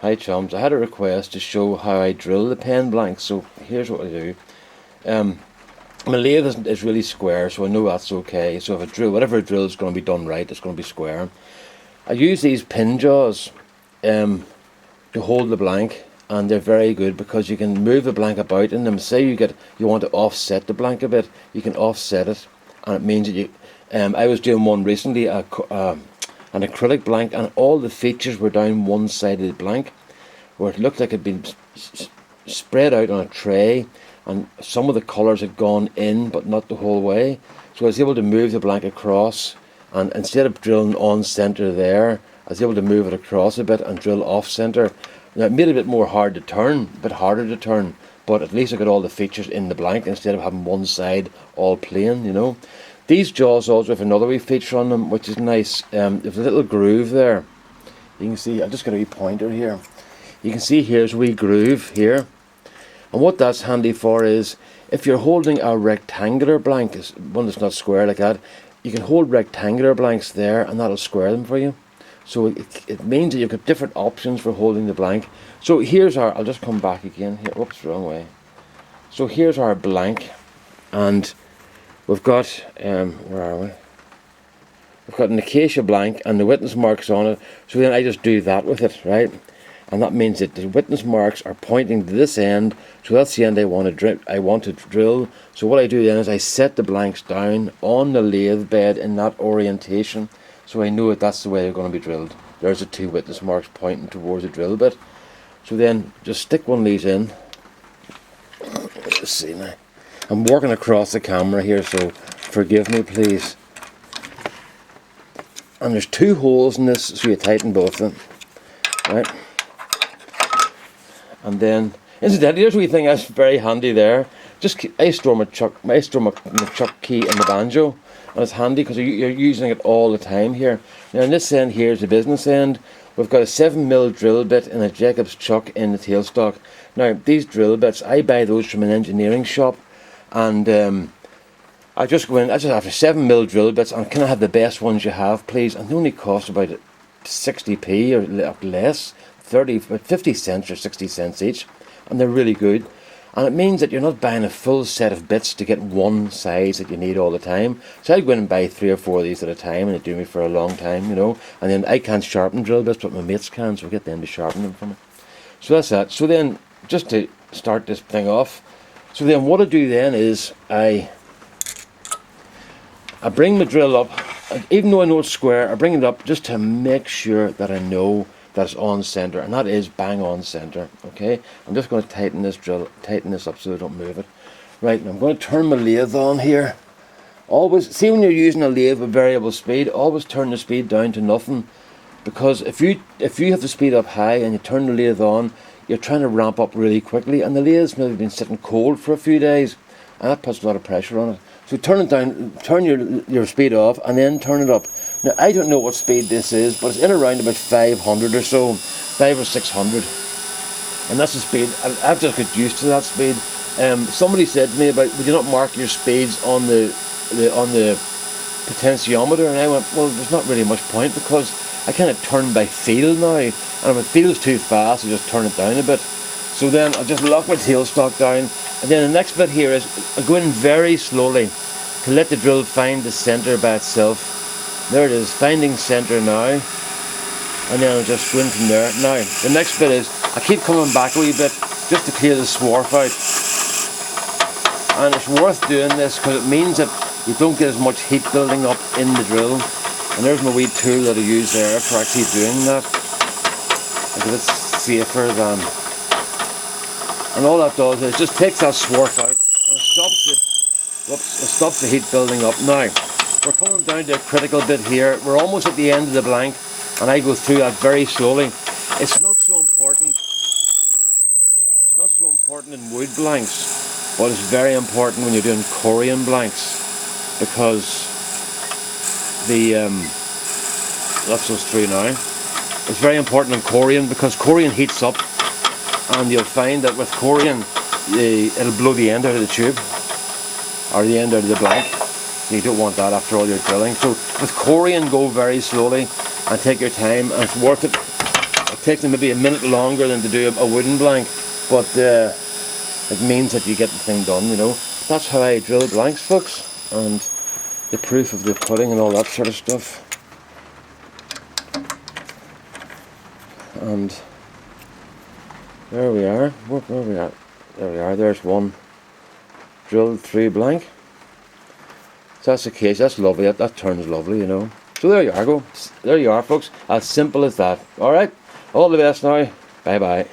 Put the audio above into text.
Hi chums, I had a request to show how I drill the pen blanks, so here's what I do. Um, my lathe is really square, so I know that's okay. So if I drill, whatever I drill is going to be done right, it's going to be square. I use these pin jaws to hold the blank, and they're very good because you can move the blank about in them. Say you want to offset the blank a bit, you can offset it, and it means that you. I was doing one recently, an acrylic blank, and all the features were down one side of the blank, where it looked like it had been spread out on a tray, and some of the colours had gone in, but not the whole way. So I was able to move the blank across, and instead of drilling on centre there, I was able to move it across a bit and drill off centre. Now it made it a bit more hard to turn, a bit harder to turn, but at least I got all the features in the blank instead of having one side all plain, you know. These jaws also have another wee feature on them, which is nice. There's a little groove there. You can see, I've just got a wee pointer here. You can see here's a wee groove here. And what that's handy for is, if you're holding a rectangular blank, one that's not square like that, you can hold rectangular blanks there and that'll square them for you. So it means that you've got different options for holding the blank. So here's our, I'll just come back again here, whoops, wrong way. So here's our blank, and we've got, where are we? We've got an acacia blank and the witness marks on it, so then I just do that with it, right? And that means that the witness marks are pointing to this end, so that's the end I want to drill. So what I do then is I set the blanks down on the lathe bed in that orientation, so I know that that's the way they're going to be drilled. There's the two witness marks pointing towards the drill bit. So then just stick one of these in. Let's see now. I'm working across the camera here, so forgive me please. And there's two holes in this, so you tighten both of them, right? And then, incidentally, there's a wee thing that's very handy there. I store my chuck key in the banjo, and it's handy because you're using it all the time here. Now, on this end here is the business end. We've got a 7mm drill bit and a Jacob's chuck in the tailstock. Now, these drill bits, I buy those from an engineering shop, and I just go in, I just after 7mm drill bits, and can I have the best ones you have, please? And they only cost about 60p or less. 50 cents or 60 cents each, and they're really good. And it means that you're not buying a full set of bits to get one size that you need all the time. So I go in and buy 3 or 4 of these at a time, and they do me for a long time, you know. And then I can't sharpen drill bits, but my mates can, so I get them to sharpen them for me. So that's that. So then, just to start this thing off, so then what I do then is I bring my drill up, even though I know it's square, I bring it up just to make sure that I know that's on centre, and that is bang on centre. Okay, I'm just going to tighten this up so I don't move it. Right, and I'm going to turn my lathe on here. Always see, when you're using a lathe with variable speed, always turn the speed down to nothing, because if you have the speed up high and you turn the lathe on, you're trying to ramp up really quickly, and the lathe's maybe been sitting cold for a few days, and that puts a lot of pressure on it. So turn it down, turn your speed off, and then turn it up. Now, I don't know what speed this is, but it's in around about 500 or so, 500 or 600. And that's the speed. I've just got used to that speed. Somebody said to me about, would you not mark your speeds on the potentiometer? And I went, well, there's not really much point, because I kind of turn by feel now. And if it feels too fast, I just turn it down a bit. So then I'll just lock my tailstock down. And then the next bit here is I go in very slowly to let the drill find the centre by itself. There it is, finding centre now, and then I'll just go in from there. Now, the next bit is, I keep coming back a wee bit, just to clear the swarf out. And it's worth doing this, because it means that you don't get as much heat building up in the drill. And there's my wee tool that I use there for actually doing that. Because it's safer than... And all that does is just takes that swarf out, and it stops the heat building up. Now, we're coming down to a critical bit here. We're almost at the end of the blank, and I go through that very slowly. It's not so important. It's not so important in wood blanks, but it's very important when you're doing Corian blanks, because that's us through now. It's very important in Corian, because Corian heats up, and you'll find that with Corian, it'll blow the end out of the tube, or the end out of the blank. You don't want that after all your drilling. So with Corian, go very slowly and take your time, and it's worth it. takes them maybe a minute longer than to do a wooden blank, but it means that you get the thing done, you know. That's how I drill blanks, folks, and the proof of the pudding and all that sort of stuff. And there we are. Where are we at? There we are. There's one drilled through blank. So that's the case. That's lovely. That turns lovely, you know. So there you are, folks. As simple as that. Alright. All the best now. Bye bye.